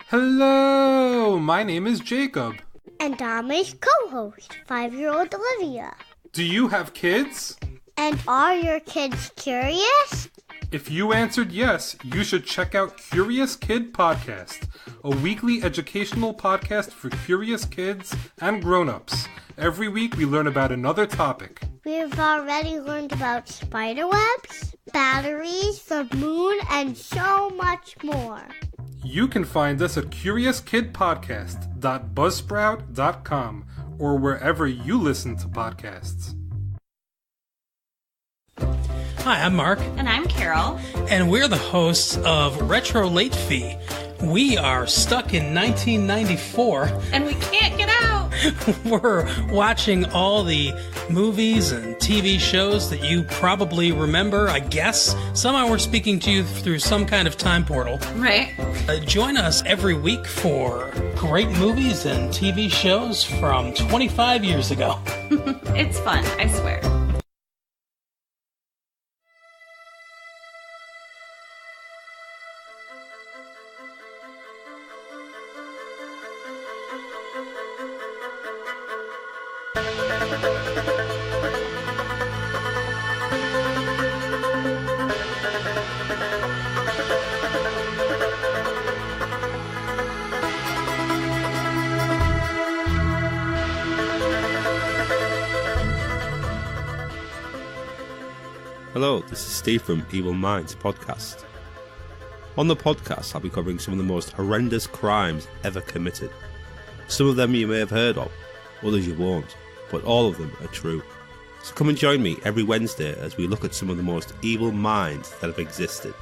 Hello, my name is Jacob. And I'm his co-host, 5-year-old Olivia. Do you have kids? And are your kids curious? If you answered yes, you should check out Curious Kid Podcast, a weekly educational podcast for curious kids and grown-ups. Every week we learn about another topic. We've already learned about spiderwebs, batteries, the moon, and so much more. You can find us at CuriousKidPodcast.buzzsprout.com or wherever you listen to podcasts. Hi, I'm Mark. And I'm Carol. And we're the hosts of Retro Late Fee. We are stuck in 1994. And we can't get out. We're watching all the movies and TV shows that you probably remember, I guess. Somehow we're speaking to you through some kind of time portal. Right. Join us every week for great movies and TV shows from 25 years ago. It's fun, I swear. Hello, this is Steve from Evil Minds Podcast. On the podcast, I'll be covering some of the most horrendous crimes ever committed. Some of them you may have heard of, others you won't, but all of them are true. So come and join me every Wednesday as we look at some of the most evil minds that have existed.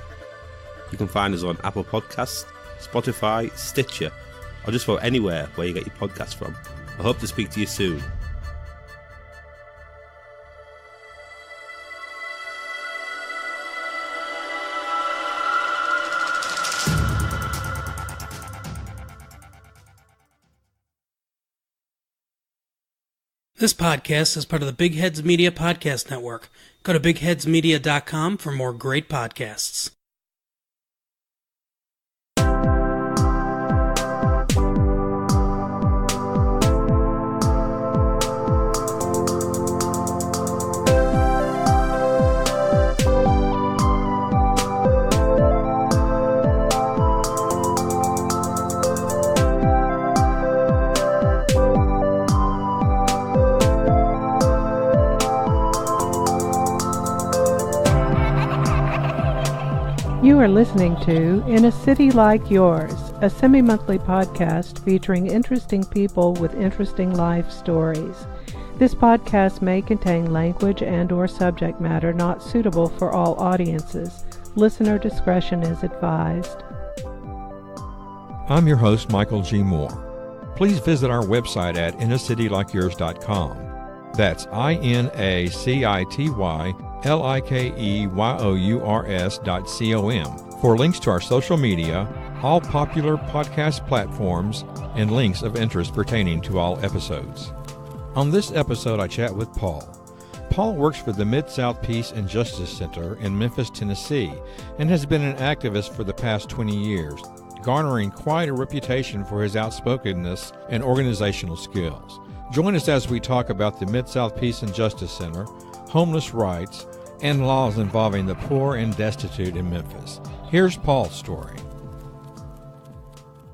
You can find us on Apple Podcasts, Spotify, Stitcher, or just about anywhere where you get your podcasts from. I hope to speak to you soon. This podcast is part of the Big Heads Media Podcast Network. Go to bigheadsmedia.com for more great podcasts. You are listening to In a City Like Yours, a semi-monthly podcast featuring interesting people with interesting life stories. This podcast may contain language and/or subject matter not suitable for all audiences. Listener discretion is advised. I'm your host, Michael G. Moore. Please visit our website at inacityLikeYours.com. That's INACITYLIKEYOURS.com for links to our social media, all popular podcast platforms, and links of interest pertaining to all episodes. On this episode, I chat with Paul. Paul works for the Mid-South Peace and Justice Center in Memphis, Tennessee, and has been an activist for the past 20 years, garnering quite a reputation for his outspokenness and organizational skills. Join us as we talk about the Mid-South Peace and Justice Center, homeless rights, and laws involving the poor and destitute in Memphis. Here's Paul's story.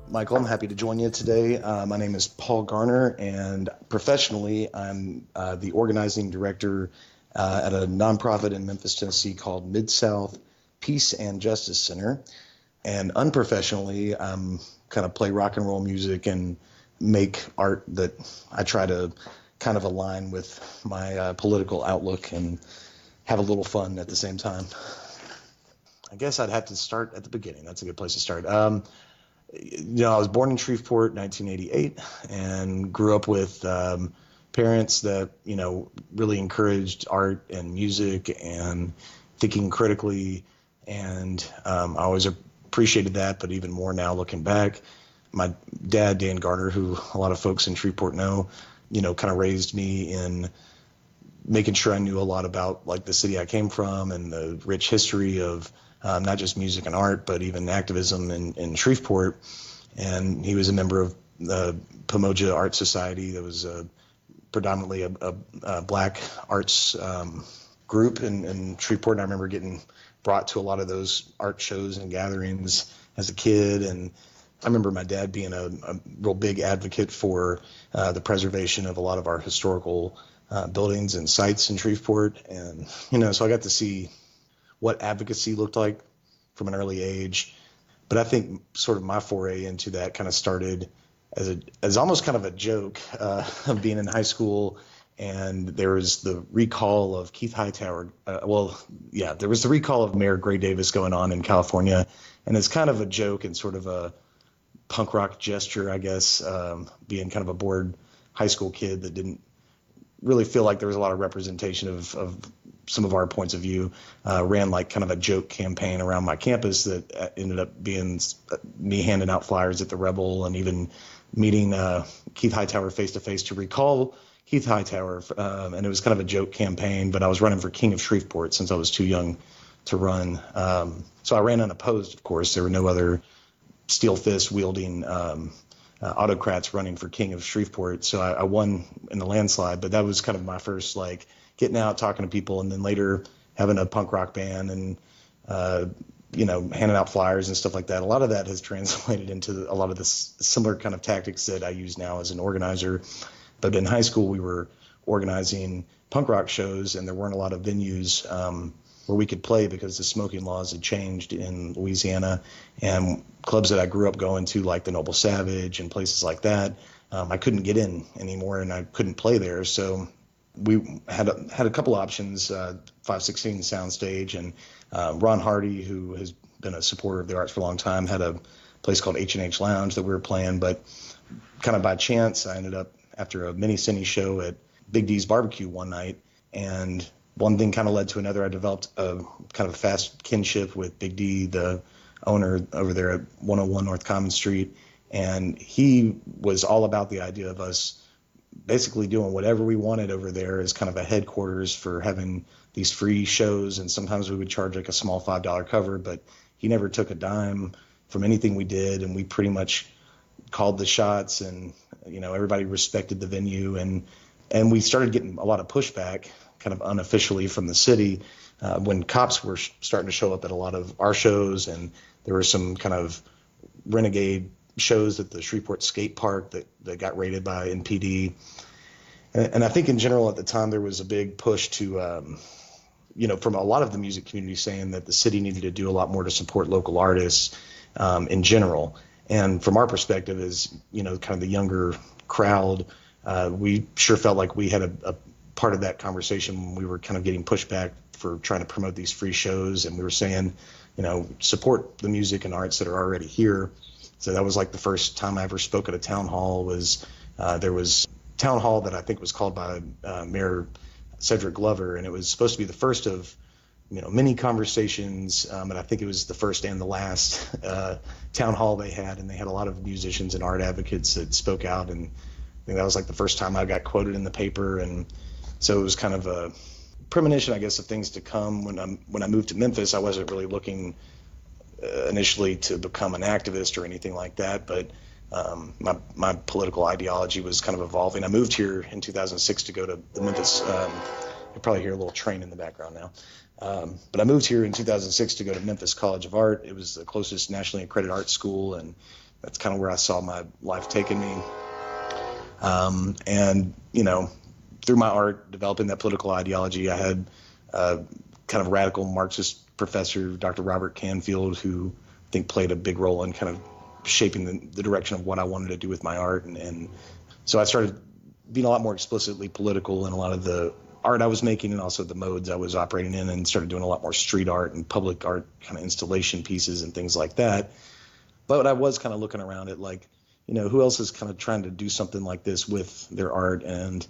Michael, I'm happy to join you today. My name is Paul Garner, and professionally, I'm the organizing director at a nonprofit in Memphis, Tennessee called Mid-South Peace and Justice Center. And unprofessionally, I'm kind of play rock and roll music and make art that I try to kind of align with my political outlook and have a little fun at the same time. I guess I'd have to start at the beginning. That's a good place to start. I was born in Shreveport, 1988, and grew up with parents that, really encouraged art and music and thinking critically. And I always appreciated that, but even more now looking back. My dad, Dan Garner, who a lot of folks in Shreveport know, kind of raised me in making sure I knew a lot about like the city I came from and the rich history of not just music and art, but even activism in Shreveport. and he was a member of the Pomoja Art Society. That was predominantly a black arts group in Shreveport, and I remember getting brought to a lot of those art shows and gatherings as a kid. And I remember my dad being a real big advocate for the preservation of a lot of our historical buildings and sites in Shreveport. And, so I got to see what advocacy looked like from an early age. But I think sort of my foray into that kind of started as almost kind of a joke of being in high school. And there was the recall of Keith Hightower. There was the recall of Mayor Gray Davis going on in California. And it's kind of a joke and sort of a punk rock gesture, I guess, being kind of a bored high school kid that didn't really feel like there was a lot of representation of some of our points of view. Ran like kind of a joke campaign around my campus that ended up being me handing out flyers at the Rebel and even meeting Keith Hightower face to face to recall Keith Hightower. And it was kind of a joke campaign, but I was running for King of Shreveport since I was too young to run. So I ran unopposed, of course. There were no other steel fist wielding autocrats running for King of Shreveport. So I won in the landslide, but that was kind of my first, like, getting out, talking to people, and then later having a punk rock band and, handing out flyers and stuff like that. A lot of that has translated into a lot of the similar kind of tactics that I use now as an organizer. But in high school, we were organizing punk rock shows, and there weren't a lot of venues where we could play because the smoking laws had changed in Louisiana. And clubs that I grew up going to, like the Noble Savage and places like that, I couldn't get in anymore, and I couldn't play there. So we had a couple options, 516 Soundstage, and Ron Hardy, who has been a supporter of the arts for a long time, had a place called H&H Lounge that we were playing. But kind of by chance, I ended up after a mini cine show at Big D's Barbecue one night, and one thing kind of led to another. I developed a kind of fast kinship with Big D, the owner over there at 101 North Common Street, and he was all about the idea of us basically doing whatever we wanted over there as kind of a headquarters for having these free shows. And sometimes we would charge like a small $5 cover, but he never took a dime from anything we did, and we pretty much called the shots, and everybody respected the venue, and we started getting a lot of pushback kind of unofficially from the city when cops were starting to show up at a lot of our shows, and there were some kind of renegade shows at the Shreveport skate park that got raided by NPD. And I think in general at the time there was a big push to, from a lot of the music community saying that the city needed to do a lot more to support local artists in general. And from our perspective as, kind of the younger crowd, we sure felt like we had a part of that conversation when we were kind of getting pushback for trying to promote these free shows. And we were saying, support the music and arts that are already here. So that was like the first time I ever spoke at a town hall. There was a town hall that I think was called by Mayor Cedric Glover, and it was supposed to be the first of many conversations, and I think it was the first and the last town hall they had, and they had a lot of musicians and art advocates that spoke out, and I think that was like the first time I got quoted in the paper. And so it was kind of a premonition, I guess, of things to come. When I moved to Memphis, I wasn't really looking initially to become an activist or anything like that, but my political ideology was kind of evolving. I moved here in 2006 to go to the Memphis. You probably hear a little train in the background now. But I moved here in 2006 to go to Memphis College of Art. It was the closest nationally accredited art school, and that's kind of where I saw my life taking me. And, through my art, developing that political ideology, I had kind of radical Marxist professor, Dr. Robert Canfield, who I think played a big role in kind of shaping the direction of what I wanted to do with my art. And so I started being a lot more explicitly political in a lot of the art I was making and also the modes I was operating in, and started doing a lot more street art and public art kind of installation pieces and things like that. But I was kind of looking around at like, who else is kind of trying to do something like this with their art? And,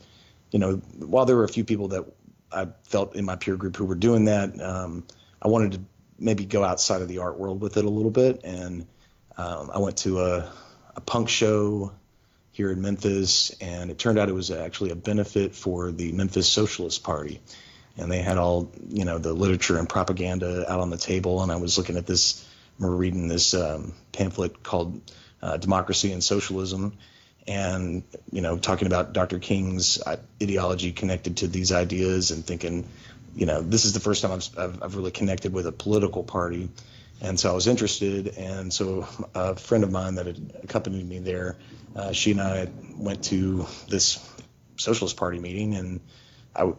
while there were a few people that I felt in my peer group who were doing that, I wanted to maybe go outside of the art world with it a little bit. And I went to a punk show here in Memphis, and it turned out it was actually a benefit for the Memphis Socialist Party. And they had all, the literature and propaganda out on the table. And I was looking at this, I remember reading this pamphlet called democracy and socialism, and talking about Dr. King's ideology connected to these ideas, and thinking, this is the first time I've really connected with a political party. And so I was interested, and so a friend of mine that had accompanied me there, she and I went to this Socialist Party meeting, and I,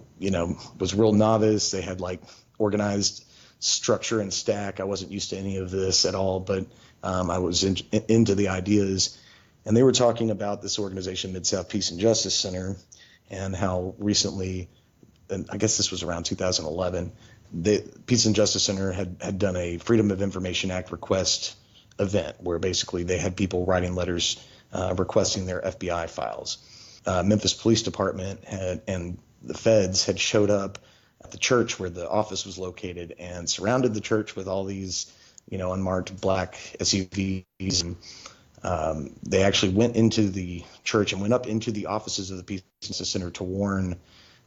was real novice. They had like organized structure and stack. I wasn't used to any of this at all, but I was into the ideas. And they were talking about this organization, Mid-South Peace and Justice Center, and how recently, and I guess this was around 2011, the Peace and Justice Center had done a Freedom of Information Act request event where basically they had people writing letters requesting their FBI files. Memphis Police Department and the feds had showed up at the church where the office was located and surrounded the church with all these, unmarked black SUVs. And they actually went into the church and went up into the offices of the Peace and Justice Center to warn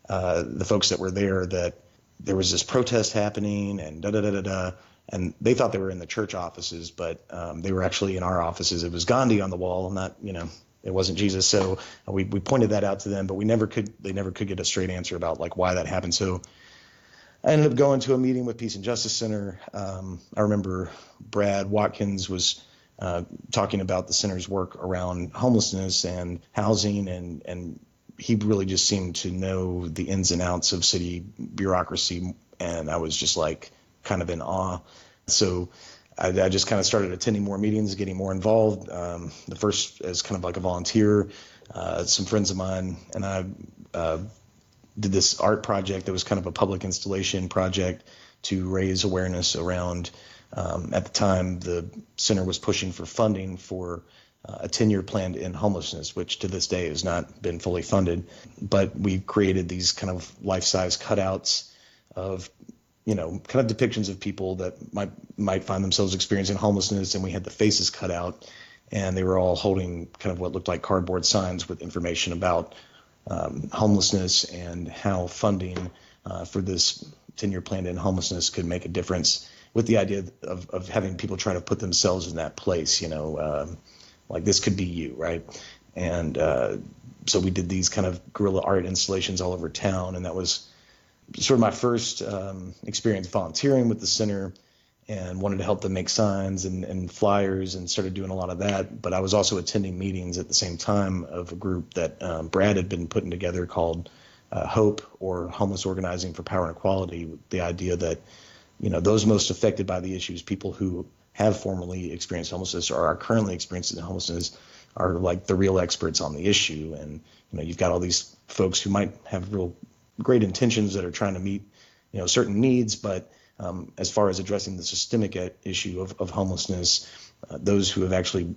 the folks that were there that there was this protest happening and da-da-da-da-da. And they thought they were in the church offices, but they were actually in our offices. It was Gandhi on the wall, not, it wasn't Jesus. So we pointed that out to them, but they never could get a straight answer about like why that happened. So I ended up going to a meeting with Peace and Justice Center. I remember Brad Watkins was talking about the center's work around homelessness and housing, and he really just seemed to know the ins and outs of city bureaucracy, and I was just like kind of in awe. So I just kind of started attending more meetings, getting more involved. The first as kind of like a volunteer. Some friends of mine and I did this art project that was kind of a public installation project to raise awareness around, at the time, the center was pushing for funding for a 10-year plan to end homelessness, which to this day has not been fully funded. But we created these kind of life-size cutouts of, kind of depictions of people that might find themselves experiencing homelessness, and we had the faces cut out, and they were all holding kind of what looked like cardboard signs with information about homelessness and how funding for this 10-year plan to end homelessness could make a difference, with the idea of having people try to put themselves in that place, like this could be you, right? And so we did these kind of guerrilla art installations all over town, and that was sort of my first experience volunteering with the center, and wanted to help them make signs and flyers, and started doing a lot of that. But I was also attending meetings at the same time of a group that Brad had been putting together called HOPE, or Homeless Organizing for Power and Equality, with the idea that, those most affected by the issues, people who have formerly experienced homelessness or are currently experiencing homelessness, are like the real experts on the issue. And, you've got all these folks who might have real great intentions that are trying to meet, certain needs, but as far as addressing the systemic issue of homelessness, those who have actually,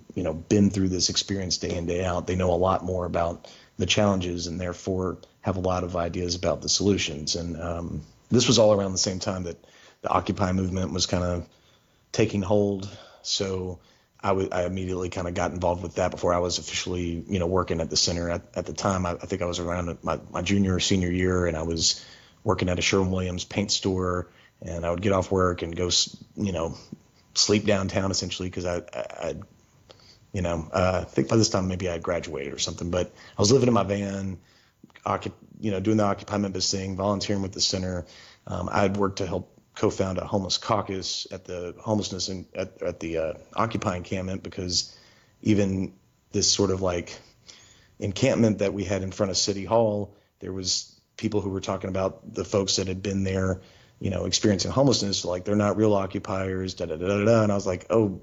been through this experience day in, day out, they know a lot more about the challenges and therefore have a lot of ideas about the solutions. And this was all around the same time that the Occupy movement was kind of taking hold. So I immediately kind of got involved with that before I was officially, working at the center. At the time, I think I was around my junior or senior year, and I was working at a Sherwin-Williams paint store, and I would get off work and go, sleep downtown essentially, because I think by this time maybe I had graduated or something. But I was living in my van, doing the Occupy Memphis thing, volunteering with the center. I had worked to help co-found a homeless caucus at the homelessness at the Occupy encampment, because even this sort of like encampment that we had in front of City Hall, there was people who were talking about the folks that had been there, experiencing homelessness, like they're not real occupiers, da da da da da. And I was like, oh,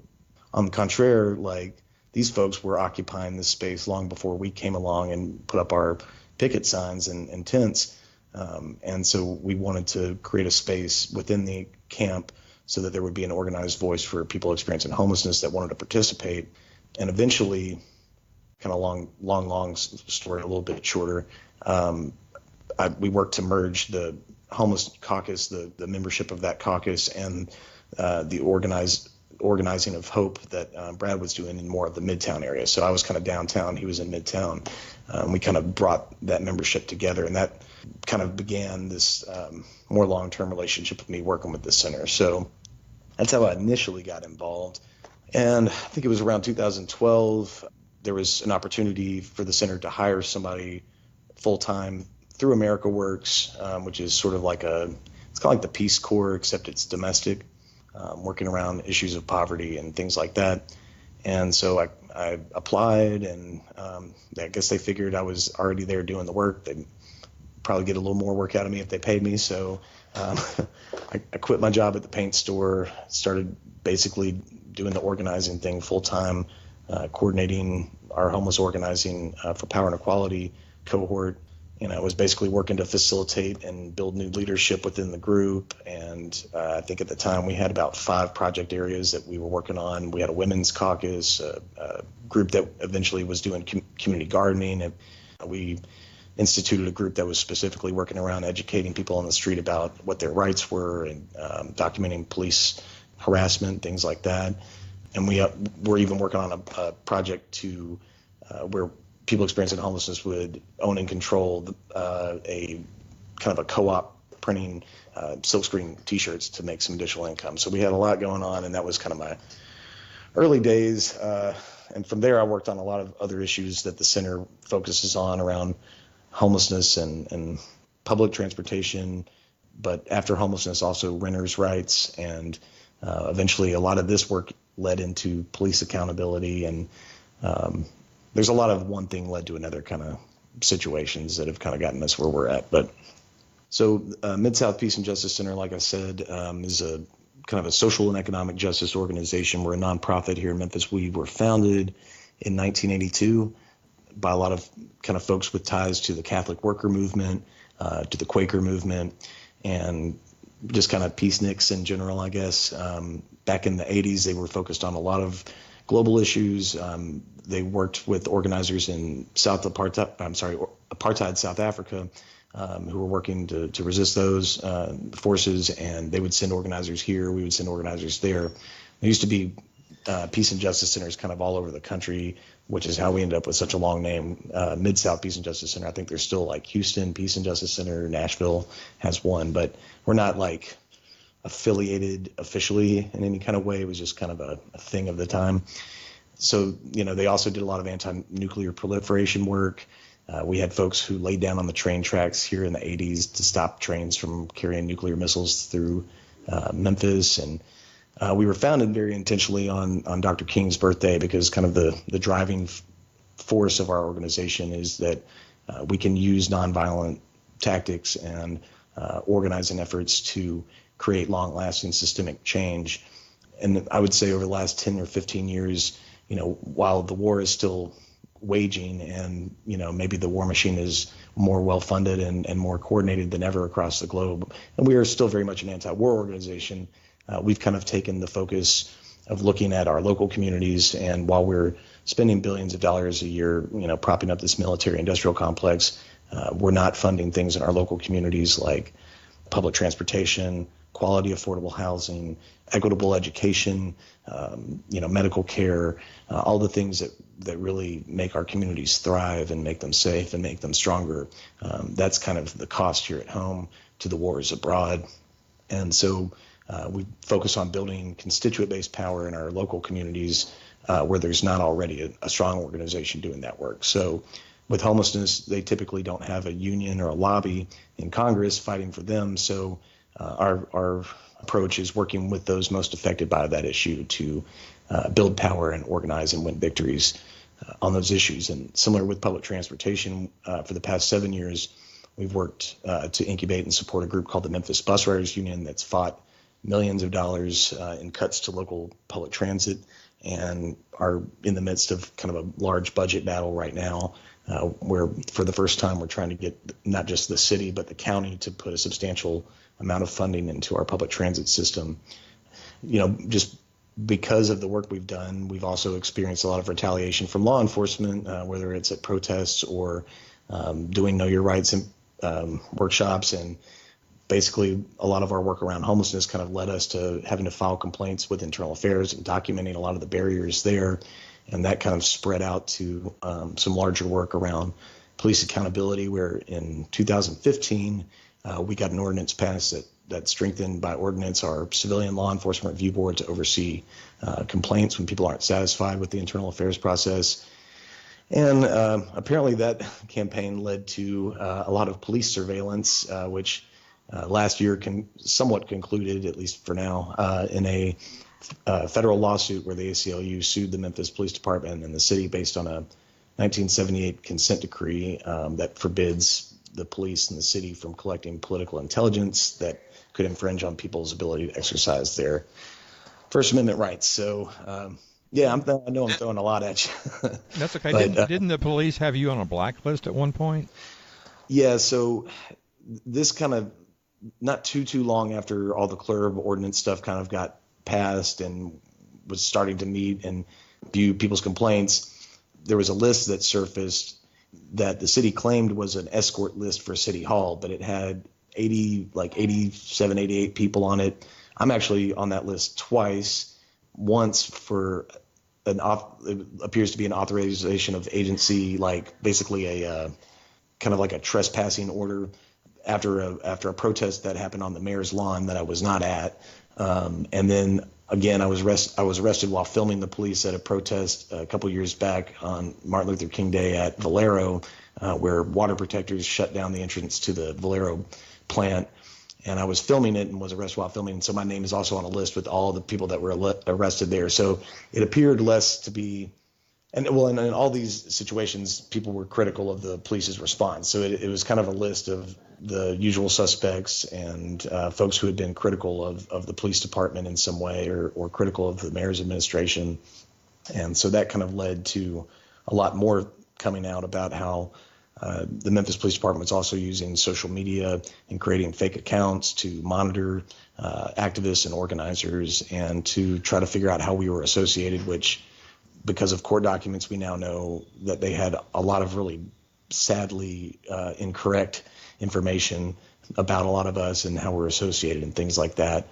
on the contrary, like these folks were occupying this space long before we came along and put up our picket signs and tents. And so we wanted to create a space within the camp so that there would be an organized voice for people experiencing homelessness that wanted to participate. And eventually, kind of long story, a little bit shorter, we worked to merge the homeless caucus, the membership of that caucus, and the organizing of HOPE that Brad was doing in more of the Midtown area. So I was kind of downtown, he was in Midtown. We kind of brought that membership together, and that kind of began this more long-term relationship with me working with the center. So that's how I initially got involved. And I think it was around 2012, there was an opportunity for the center to hire somebody full-time through America Works, which is sort of like it's kind of like the Peace Corps, except it's domestic, working around issues of poverty and things like that. And so I applied, and I guess they figured I was already there doing the work. They'd probably get a little more work out of me if they paid me. So I quit my job at the paint store, started basically doing the organizing thing full-time, coordinating our homeless organizing for Power and Equality cohort. And I was basically working to facilitate and build new leadership within the group. And I think at the time we had about 5 project areas that we were working on. We had a women's caucus, a group that eventually was doing community gardening. And we instituted a group that was specifically working around educating people on the street about what their rights were and documenting police harassment, things like that. And we're even working on a project to where people experiencing homelessness would own and control a kind of a co-op printing silkscreen T-shirts to make some additional income. So we had a lot going on, and that was kind of my early days. And from there, I worked on a lot of other issues that the center focuses on around homelessness and public transportation, but after homelessness, also renters' rights. And eventually a lot of this work led into police accountability. And there's a lot of one thing led to another kind of situations that have kind of gotten us where we're at. But so Mid-South Peace and Justice Center, like I said, is a kind of a social and economic justice organization. We're a nonprofit here in Memphis. We were founded in 1982 by a lot of kind of folks with ties to the Catholic worker movement, to the Quaker movement, and just kind of peaceniks in general, I guess. Back in the 80s, they were focused on a lot of global issues. They worked with organizers in apartheid South Africa, who were working to resist those forces, and they would send organizers here. We would send organizers there. There used to be peace and justice centers kind of all over the country, which is how we ended up with such a long name, Mid-South Peace and Justice Center. I think there's still like Houston Peace and Justice Center, Nashville has one, but we're not like affiliated officially in any kind of way. It was just kind of a thing of the time. So, they also did a lot of anti-nuclear proliferation work. We had folks who laid down on the train tracks here in the 80s to stop trains from carrying nuclear missiles through Memphis. And we were founded very intentionally on Dr. King's birthday, because kind of the driving force of our organization is that we can use nonviolent tactics and organizing efforts to create long-lasting systemic change. And I would say over the last 10 or 15 years, while the war is still waging and, maybe the war machine is more well-funded and more coordinated than ever across the globe, and we are still very much an anti-war organization, we've kind of taken the focus of looking at our local communities. And while we're spending billions of dollars a year, propping up this military-industrial complex, we're not funding things in our local communities like public transportation, quality affordable housing, equitable education, medical care, all the things that really make our communities thrive and make them safe and make them stronger. That's kind of the cost here at home to the wars abroad. And so we focus on building constituent-based power in our local communities where there's not already a strong organization doing that work. So with homelessness, they typically don't have a union or a lobby in Congress fighting for them. So our approach is working with those most affected by that issue to build power and organize and win victories on those issues. And similar with public transportation, for the past 7 years, we've worked to incubate and support a group called the Memphis Bus Riders Union that's fought millions of dollars in cuts to local public transit, and are in the midst of kind of a large budget battle right now, where for the first time we're trying to get not just the city but the county to put a substantial amount of funding into our public transit system. Just because of the work we've done, we've also experienced a lot of retaliation from law enforcement, whether it's at protests or doing Know Your Rights workshops. And basically a lot of our work around homelessness kind of led us to having to file complaints with Internal Affairs and documenting a lot of the barriers there. And that kind of spread out to some larger work around police accountability, where in 2015, we got an ordinance passed that that's strengthened by ordinance our civilian law enforcement review board to oversee complaints when people aren't satisfied with the internal affairs process. And apparently that campaign led to a lot of police surveillance, which last year somewhat concluded, at least for now, in a federal lawsuit where the ACLU sued the Memphis Police Department and the city based on a 1978 consent decree that forbids the police and the city from collecting political intelligence that could infringe on people's ability to exercise their First Amendment rights. So, yeah, I know I'm throwing a lot at you. That's okay. But, didn't the police have you on a blacklist at one point? Yeah, so this kind of not too long after all the CLURB ordinance stuff kind of got passed and was starting to meet and view people's complaints, there was a list that surfaced that the city claimed was an escort list for City Hall, but it had 87, 88 people on it. I'm actually on that list twice, once for it appears to be an authorization of agency, like basically a kind of like a trespassing order after a protest that happened on the mayor's lawn that I was not at. And then again, I was arrested while filming the police at a protest a couple years back on Martin Luther King Day at Valero, where water protectors shut down the entrance to the Valero plant. And I was filming it and was arrested while filming. So my name is also on a list with all the people that were arrested there. So it appeared less to be, and in all these situations, people were critical of the police's response. So it was kind of a list of the usual suspects and folks who had been critical of the police department in some way or critical of the mayor's administration. And so that kind of led to a lot more coming out about how the Memphis Police Department was also using social media and creating fake accounts to monitor activists and organizers and to try to figure out how we were associated, which, because of court documents, we now know that they had a lot of really sadly incorrect information about a lot of us and how we're associated and things like that.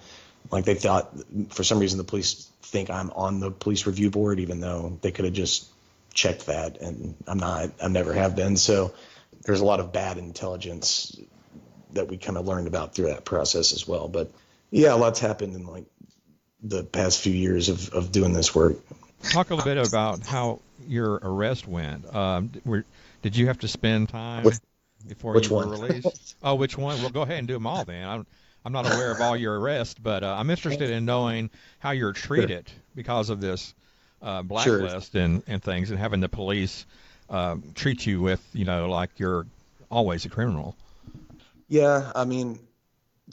Like they thought, for some reason, the police think I'm on the police review board, even though they could have just checked that, and I'm not. I never have been. So there's a lot of bad intelligence that we kind of learned about through that process as well. But yeah, a lot's happened in like the past few years of doing this work. Talk a little bit about how your arrest went. Did you have to spend time before you were released? Oh, which one? Well, go ahead and do them all then. I'm not aware of all your arrests, but I'm interested in knowing how you're treated because of this blacklist and things, and having the police treat you with, like you're always a criminal. Yeah, I mean,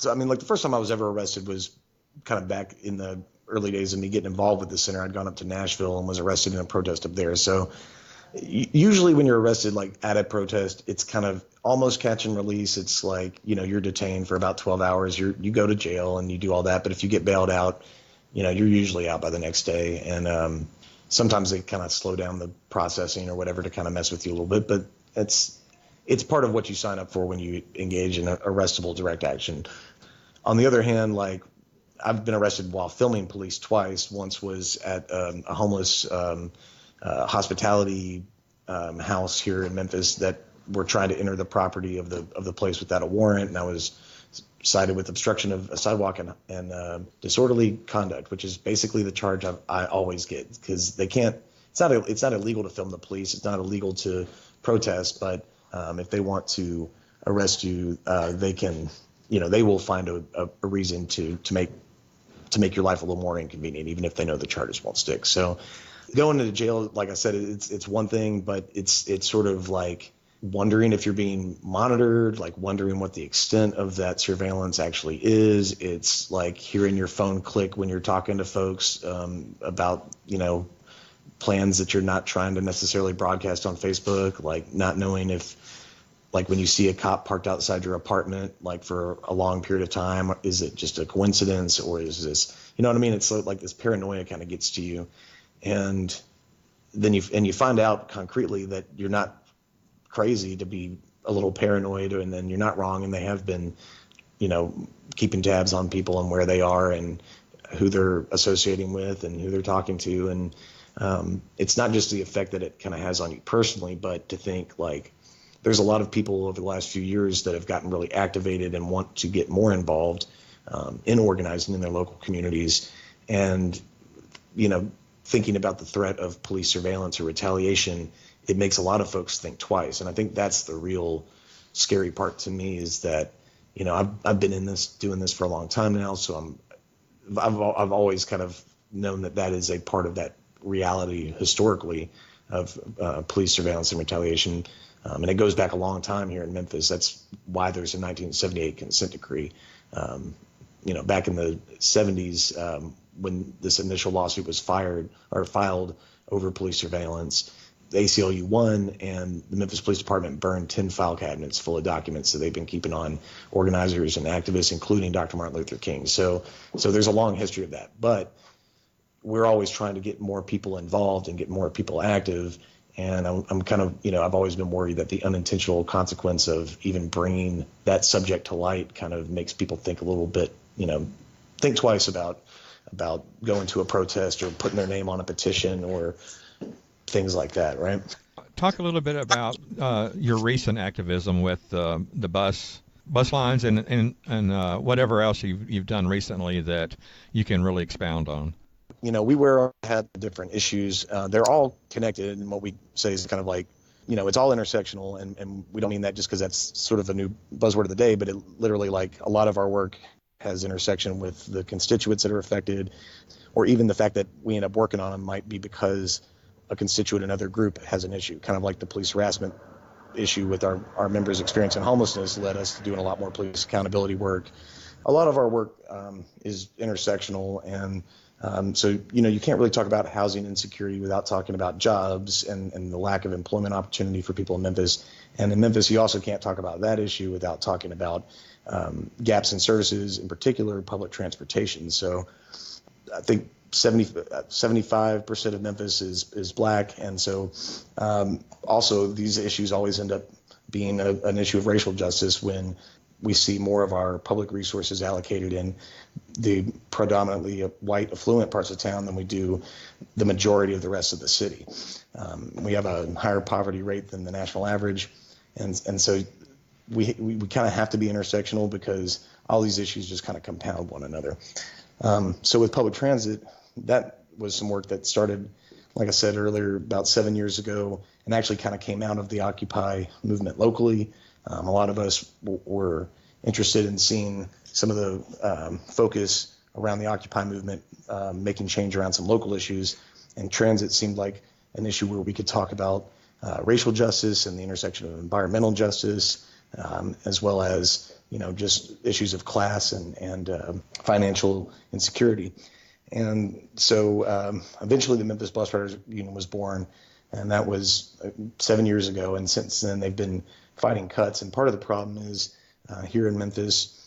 like the first time I was ever arrested was kind of back in the early days of me getting involved with the center. I'd gone up to Nashville and was arrested in a protest up there. So usually when you're arrested, like at a protest, it's kind of almost catch and release. It's like, you're detained for about 12 hours. You go to jail and you do all that. But if you get bailed out, you're usually out by the next day. And sometimes they kind of slow down the processing or whatever to kind of mess with you a little bit. But it's part of what you sign up for when you engage in arrestable direct action. On the other hand, like I've been arrested while filming police twice. Once was at a homeless hospitality house here in Memphis that were trying to enter the property of the place without a warrant, and I was cited with obstruction of a sidewalk and disorderly conduct, which is basically the charge I always get, because they can't. It's not illegal to film the police. It's not illegal to protest, but if they want to arrest you, they can. They will find a reason to make your life a little more inconvenient, even if they know the charges won't stick. So going into jail, like I said, it's one thing, but it's sort of like wondering if you're being monitored, like wondering what the extent of that surveillance actually is. It's like hearing your phone click when you're talking to folks about, plans that you're not trying to necessarily broadcast on Facebook, like not knowing if, like when you see a cop parked outside your apartment, like for a long period of time, is it just a coincidence or is this, you know what I mean? It's like this paranoia kind of gets to you. And then you find out concretely that you're not crazy to be a little paranoid, and then you're not wrong. And they have been, keeping tabs on people and where they are and who they're associating with and who they're talking to. And it's not just the effect that it kind of has on you personally, but to think like there's a lot of people over the last few years that have gotten really activated and want to get more involved in organizing in their local communities. And, thinking about the threat of police surveillance or retaliation, it makes a lot of folks think twice. And I think that's the real scary part to me, is that, I've been doing this for a long time now. So I've always kind of known that is a part of that reality historically of police surveillance and retaliation. And it goes back a long time here in Memphis. That's why there's a 1978 consent decree. Back in the 70s, when this initial lawsuit was filed over police surveillance, the ACLU won, and the Memphis Police Department burned 10 file cabinets full of documents that they've been keeping on organizers and activists, including Dr. Martin Luther King. So there's a long history of that. But we're always trying to get more people involved and get more people active. And I'm kind of, I've always been worried that the unintentional consequence of even bringing that subject to light kind of makes people think a little bit, think twice about going to a protest or putting their name on a petition or things like that, right? Talk a little bit about your recent activism with the bus lines and whatever else you've done recently that you can really expound on. We had different issues. They're all connected, and what we say is kind of like, it's all intersectional, and we don't mean that just because that's sort of a new buzzword of the day, but it literally, like, a lot of our work has intersection with the constituents that are affected, or even the fact that we end up working on them might be because a constituent in another group has an issue, kind of like the police harassment issue with our members experiencing homelessness led us to doing a lot more police accountability work. A lot of our work is intersectional, and so, you can't really talk about housing insecurity without talking about jobs and the lack of employment opportunity for people in Memphis. And in Memphis, you also can't talk about that issue without talking about gaps in services, in particular public transportation. So I think 75% of Memphis is black. And so also these issues always end up being an issue of racial justice when we see more of our public resources allocated in the predominantly white affluent parts of town than we do the majority of the rest of the city. We have a higher poverty rate than the national average. And so we kind of have to be intersectional because all these issues just kind of compound one another. So with public transit, that was some work that started, like I said earlier, about 7 years ago, and actually kind of came out of the Occupy movement locally. A lot of us were interested in seeing some of the focus around the Occupy movement, making change around some local issues, and transit seemed like an issue where we could talk about racial justice and the intersection of environmental justice, as well as just issues of class and financial insecurity. And so eventually the Memphis Bus Riders Union was born, and that was 7 years ago. And since then they've been fighting cuts. And part of the problem is here in Memphis,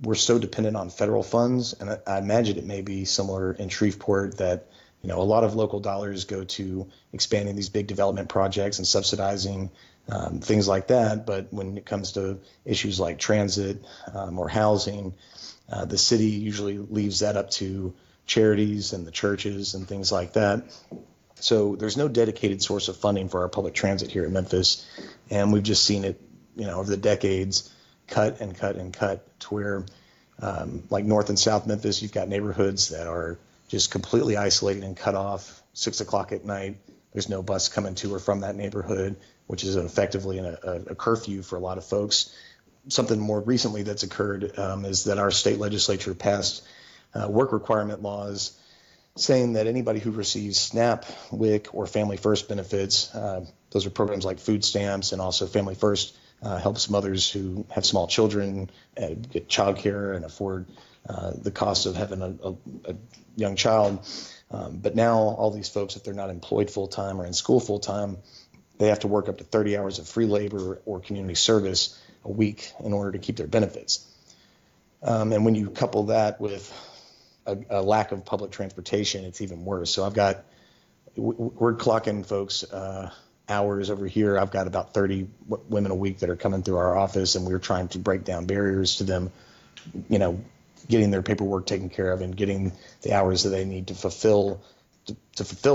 we're so dependent on federal funds. And I imagine it may be similar in Shreveport that, a lot of local dollars go to expanding these big development projects and subsidizing things like that. But when it comes to issues like transit or housing, the city usually leaves that up to charities and the churches and things like that. So there's no dedicated source of funding for our public transit here in Memphis. And we've just seen it, over the decades, cut and cut and cut to where, like North and South Memphis, you've got neighborhoods that are just completely isolated and cut off. 6 o'clock at night, there's no bus coming to or from that neighborhood, which is effectively a curfew for a lot of folks. Something more recently that's occurred is that our state legislature passed work requirement laws saying that anybody who receives SNAP, WIC, or Family First benefits, those are programs like food stamps, and also Family First helps mothers who have small children get childcare and afford the cost of having a young child. But now all these folks, if they're not employed full-time or in school full-time, they have to work up to 30 hours of free labor or community service a week in order to keep their benefits. And when you couple that with a lack of public transportation, it's even worse. So we're clocking folks hours over here. I've got about 30 women a week that are coming through our office, and we're trying to break down barriers to them, getting their paperwork taken care of and getting the hours that they need to fulfill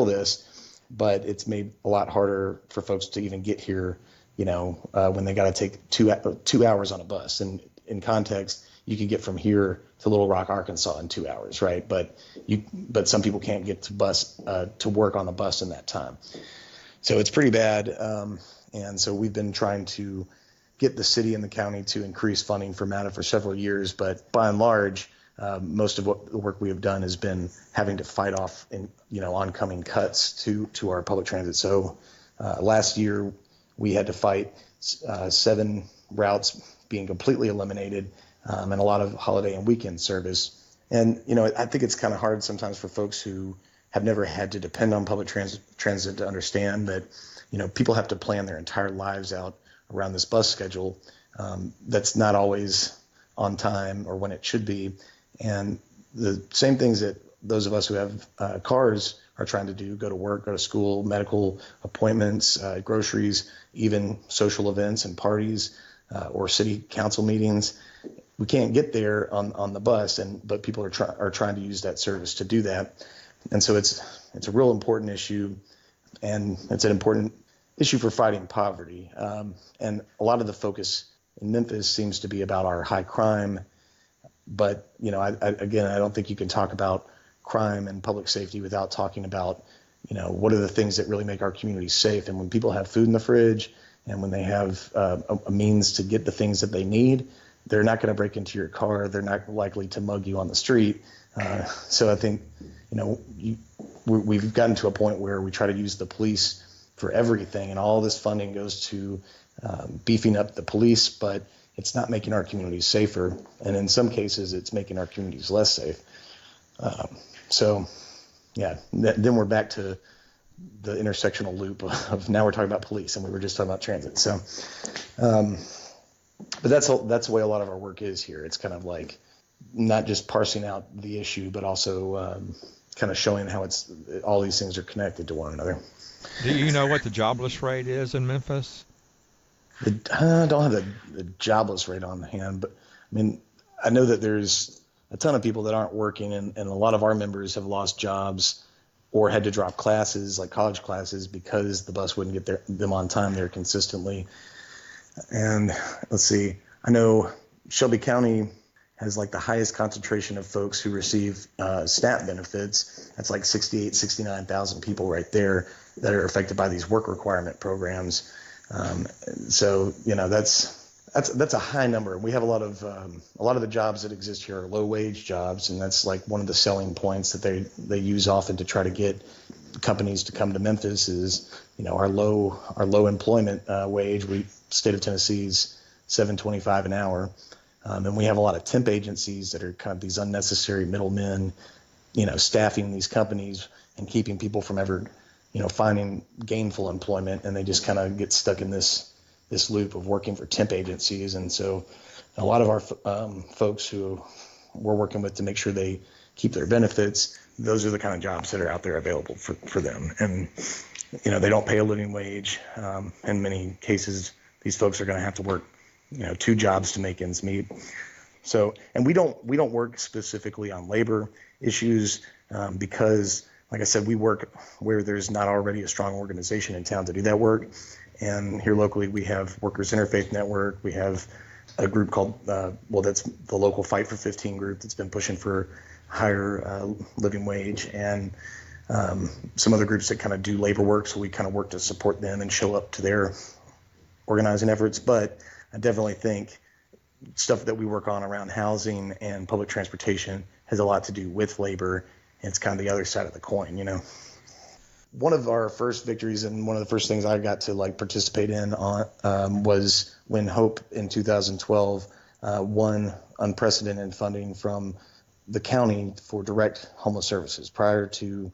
this. But it's made a lot harder for folks to even get here, when they got to take two hours on a bus. And in context, you could get from here to Little Rock, Arkansas in 2 hours, right? But some people can't get to work on the bus in that time. So it's pretty bad. And so we've been trying to get the city and the county to increase funding for MATA for several years. But by and large, most of what the work we have done has been having to fight off oncoming cuts to our public transit. So last year we had to fight 7 routes being completely eliminated, and a lot of holiday and weekend service. And, I think it's kind of hard sometimes for folks who have never had to depend on public transit to understand that, people have to plan their entire lives out around this bus schedule that's not always on time or when it should be. And the same things that those of us who have cars are trying to do, go to work, go to school, medical appointments, groceries, even social events and parties or city council meetings. We can't get there on the bus, but people are trying to use that service to do that. And so it's a real important issue, and it's an important issue for fighting poverty. And a lot of the focus in Memphis seems to be about our high crime. But, I don't think you can talk about crime and public safety without talking about, what are the things that really make our community safe. And when people have food in the fridge and when they have a means to get the things that they need, they're not going to break into your car. They're not likely to mug you on the street. So I think, we've gotten to a point where we try to use the police for everything, and all this funding goes to beefing up the police, but it's not making our communities safer. And in some cases, it's making our communities less safe. Then we're back to the intersectional loop of now we're talking about police, and we were just talking about transit. So, but that's the way a lot of our work is here. It's kind of like not just parsing out the issue, but also kind of showing how all these things are connected to one another. Do you know what the jobless rate is in Memphis? I don't have the jobless rate on hand, but I mean, I know that there's a ton of people that aren't working, and a lot of our members have lost jobs or had to drop classes, like college classes, because the bus wouldn't get them on time there consistently. And let's see, I know Shelby County has like the highest concentration of folks who receive SNAP benefits. That's like 69,000 people right there that are affected by these work requirement programs. So that's a high number. We have a lot of the jobs that exist here are low wage jobs, and that's like one of the selling points that they use often to try to get companies to come to Memphis is our low employment wage. State of Tennessee's $7.25 an hour, and we have a lot of temp agencies that are kind of these unnecessary middlemen, staffing these companies and keeping people from ever finding gainful employment, and they just kind of get stuck in this loop of working for temp agencies. And so a lot of our folks who we're working with to make sure they keep their benefits, those are the kind of jobs that are out there available for them. And, they don't pay a living wage. In many cases, these folks are going to have to work, 2 jobs to make ends meet. So, and we don't work specifically on labor issues because, like I said, we work where there's not already a strong organization in town to do that work. And here locally, we have Workers Interfaith Network. We have a group called, that's the local Fight for 15 group that's been pushing for higher living wage, and some other groups that kind of do labor work. So we kind of work to support them and show up to their organizing efforts. But I definitely think stuff that we work on around housing and public transportation has a lot to do with labor. And it's kind of the other side of the coin, One of our first victories and one of the first things I got to participate in was when Hope in 2012 won unprecedented funding from the county for direct homeless services. Prior to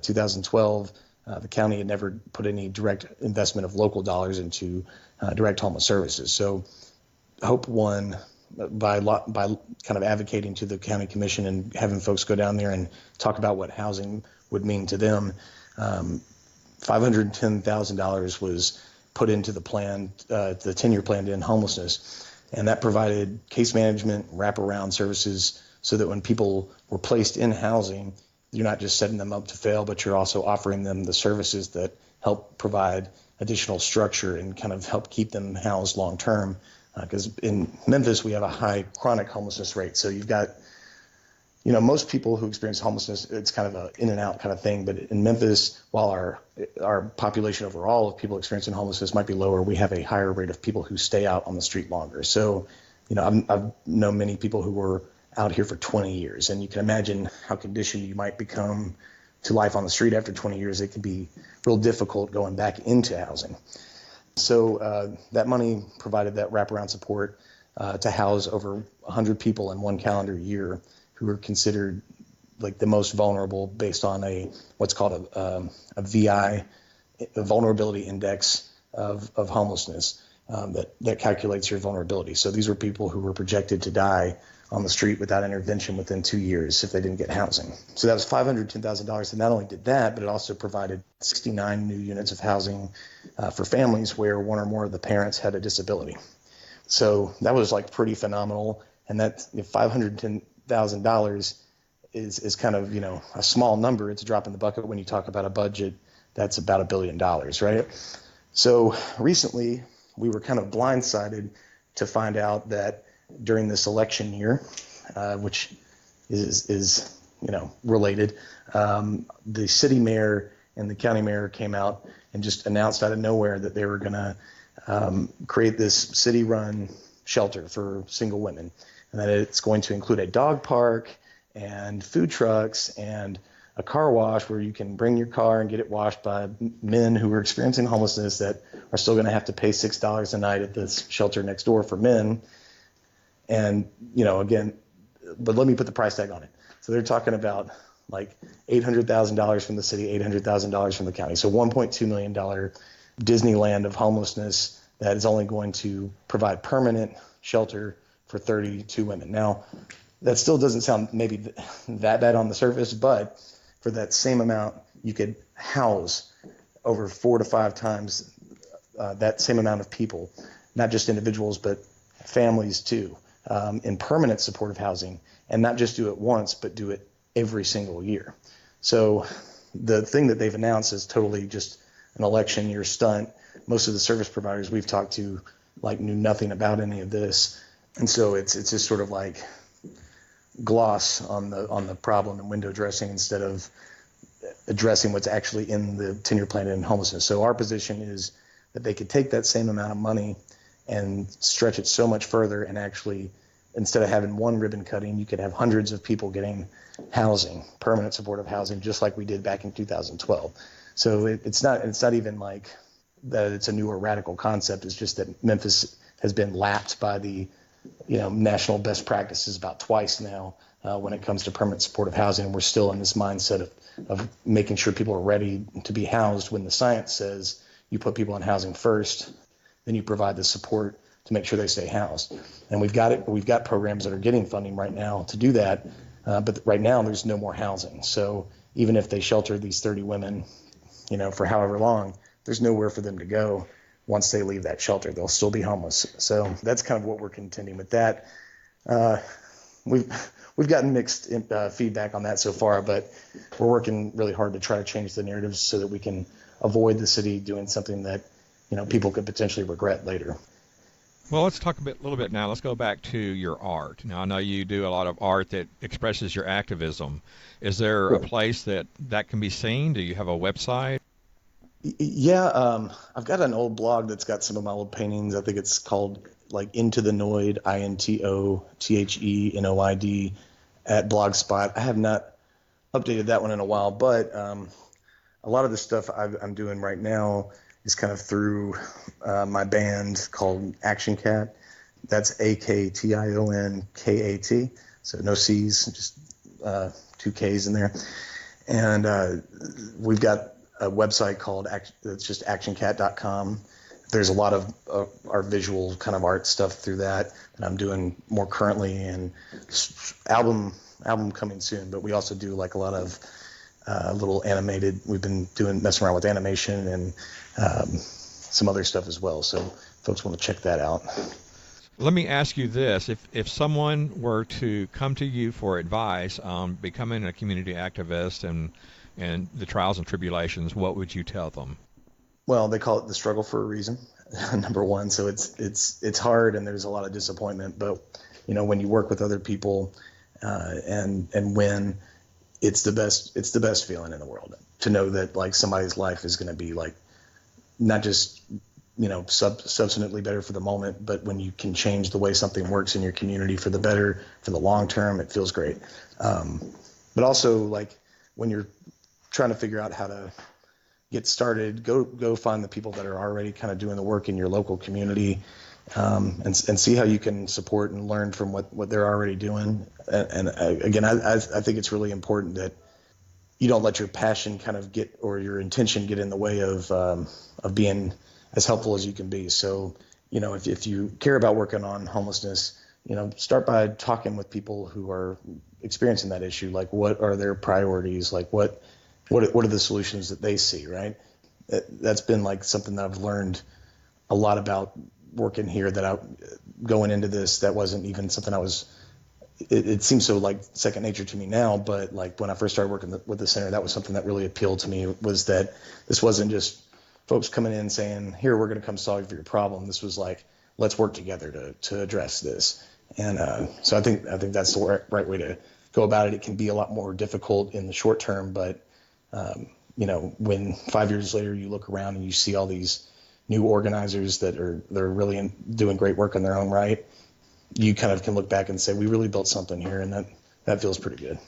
2012, the county had never put any direct investment of local dollars into direct homeless services. So Hope won by kind of advocating to the county commission and having folks go down there and talk about what housing would mean to them. $510,000 was put into the plan, the 10-year plan to end homelessness, and that provided case management, wraparound services, so that when people were placed in housing, you're not just setting them up to fail, but you're also offering them the services that help provide additional structure and kind of help keep them housed long term. because in Memphis we have a high chronic homelessness rate. So you've got, most people who experience homelessness, it's kind of a in and out kind of thing. But in Memphis, while our population overall of people experiencing homelessness might be lower, we have a higher rate of people who stay out on the street longer. So, I've known many people who were out here for 20 years, and you can imagine how conditioned you might become to life on the street after 20 years. It can be real difficult going back into housing. So that money provided that wraparound support to house over 100 people in one calendar year who are considered like the most vulnerable based on what's called a VI, a vulnerability index of homelessness that calculates your vulnerability. So these were people who were projected to die on the street without intervention within 2 years if they didn't get housing. So that was $510,000. And not only did that, but it also provided 69 new units of housing for families where one or more of the parents had a disability. So that was like pretty phenomenal. And that $510,000 is kind of, a small number. It's a drop in the bucket when you talk about a budget that's about $1 billion, right? So recently we were kind of blindsided to find out that during this election year, which is related, the city mayor and the county mayor came out and just announced out of nowhere that they were going to create this city-run shelter for single women, and that it's going to include a dog park and food trucks and a car wash where you can bring your car and get it washed by men who are experiencing homelessness that are still going to have to pay $6 a night at this shelter next door for men. And, again, but let me put the price tag on it. So they're talking about like $800,000 from the city, $800,000 from the county. So $1.2 million Disneyland of homelessness that is only going to provide permanent shelter for 32 women. Now, that still doesn't sound maybe that bad on the surface, but for that same amount, you could house over 4 to 5 times that same amount of people, not just individuals, but families too, in permanent supportive housing, and not just do it once, but do it every single year. So the thing that they've announced is totally just an election year stunt. Most of the service providers we've talked to knew nothing about any of this. And so it's just sort of like gloss on the problem and window dressing instead of addressing what's actually in the 10-year plan in homelessness. So our position is that they could take that same amount of money and stretch it so much further, and actually, instead of having one ribbon cutting, you could have hundreds of people getting housing, permanent supportive housing, just like we did back in 2012. So it's not even like that it's a new or radical concept. It's just that Memphis has been lapped by the national best practices about twice now when it comes to permanent supportive housing. And we're still in this mindset of making sure people are ready to be housed when the science says you put people in housing first, then you provide the support to make sure they stay housed. And we've got programs that are getting funding right now to do that. But right now there's no more housing. So even if they shelter these 30 women, for however long, there's nowhere for them to go. Once they leave that shelter, they'll still be homeless. So that's kind of what we're contending with that. We've gotten mixed feedback on that so far, but we're working really hard to try to change the narrative so that we can avoid the city doing something that people could potentially regret later. Well, let's talk a little bit now. Let's go back to your art. Now, I know you do a lot of art that expresses your activism. Is there a place that can be seen? Do you have a website? Yeah, I've got an old blog that's got some of my old paintings. I think it's called Into the Noid, INTOTHENOID at Blogspot. I have not updated that one in a while, but a lot of the stuff I'm doing right now is kind of through my band called Action Cat. That's AKTIONKAT. So no C's, just 2 K's in there. And we've got a website called it's just actioncat.com. There's a lot of our visual kind of art stuff through that I'm doing more currently, and album coming soon. But we also do a lot of little animated. We've been messing around with animation and some other stuff as well. So folks want to check that out. Let me ask you this. If someone were to come to you for advice on becoming a community activist and the trials and tribulations, what would you tell them? Well, they call it the struggle for a reason, number one. So it's hard and there's a lot of disappointment. But when you work with other people and win, it's the best feeling in the world to know that like somebody's life is going to be like not just substantively better for the moment, but when you can change the way something works in your community for the better for the long term, it feels great. But also like when you're trying to figure out how to get started, go find the people that are already kind of doing the work in your local community, and see how you can support and learn from what they're already doing. And again, I think it's really important that you don't let your passion kind of or your intention get in the way of being as helpful as you can be. So, if you care about working on homelessness, start by talking with people who are experiencing that issue. Like, what are their priorities? Like, what are the solutions that they see, right? That's been like something that I've learned a lot about working here, going into this, that wasn't even something it seems so like second nature to me now, but like when I first started working with the center, that was something that really appealed to me, was that this wasn't just folks coming in saying, here, we're going to come solve your problem. This was like, let's work together to address this. And so I think that's the right way to go about it. It can be a lot more difficult in the short term, but when 5 years later you look around and you see all these new organizers they're really doing great work in their own right, you kind of can look back and say, we really built something here, and that feels pretty good.